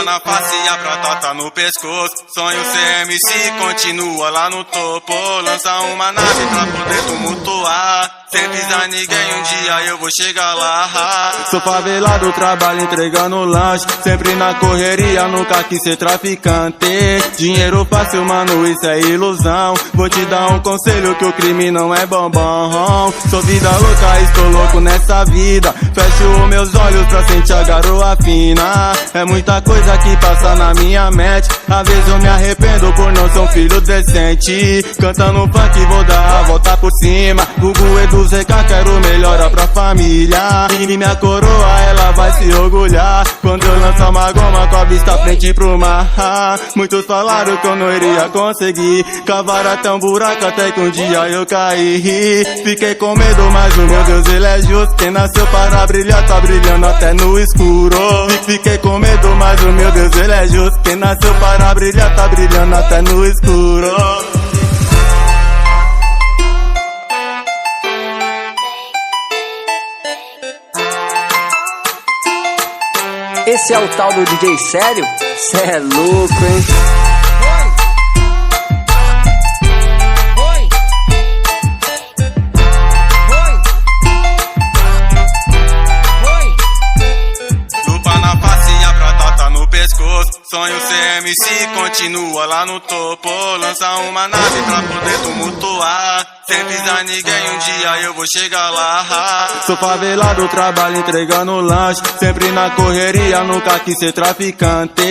Lupa na face e a prata tá no pescoço. Sonho CMC continua lá no topo. Lança uma nave pra poder tumultuar. Sem pisar ninguém, um dia eu vou chegar lá. Sou favelado, trabalho entregando lanche. Sempre na correria, nunca quis ser traficante. Dinheiro fácil, mano, isso é ilusão. Vou te dar um conselho que o crime não é bombom. Sou vida louca, estou louco nessa vida. Fecho os meus olhos pra sentir a garoa fina. É muita coisa que passa na minha mente. Às vezes eu me arrependo por não ser um filho decente. Cantando funk vou dar a volta por cima. Gugu Edu ZK, quero melhora pra família. E minha coroa, ela vai se orgulhar quando eu lançar uma goma com a vista frente pro mar. Muitos falaram que eu não iria conseguir cavar até um buraco até que um dia eu caí. Fiquei com medo, mas o meu Deus, ele é justo. Quem nasceu para brilhar, tá brilhando até no escuro. Fiquei com medo, mas o meu Deus, ele é justo. Quem nasceu para brilhar, tá brilhando até no escuro. Esse é o tal do DJ sério? Cê é louco, hein? Lupa na face e a prata tá no pescoço. Sonho CMC continua lá no topo. Lança uma nave pra poder tumultuar. Sem pisar ninguém, um dia eu vou chegar lá. Sou favelado, trabalho entregando lanche. Sempre na correria, nunca quis ser traficante.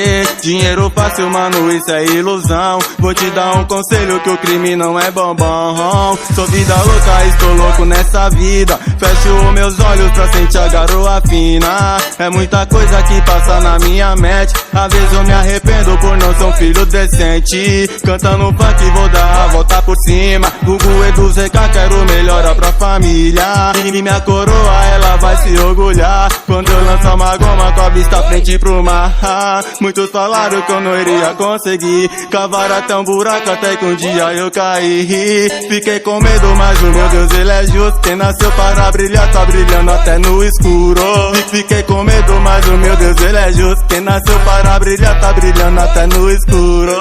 Dinheiro fácil, mano, isso é ilusão. Vou te dar um conselho que o crime não é bombom. Sou vida louca, estou louco nessa vida. Fecho os meus olhos pra sentir a garoa fina. É muita coisa que passa na minha mente. Às vezes eu me arrependo por não ser um filho decente. Cantando funk vou dar a volta por cima. Gugu Edu ZK, quero melhora pra família. E minha coroa, ela vai se orgulhar quando eu lançar uma goma com a vista frente pro mar. Muitos falaram que eu não iria conseguir cavar até um buraco até que um dia eu caí. Fiquei com medo, mas o meu Deus, ele é justo. Quem nasceu para brilhar, tá brilhando até no escuro. Fiquei com medo, mas o meu Deus, ele é justo. Quem nasceu para brilhar, tá brilhando até no escuro.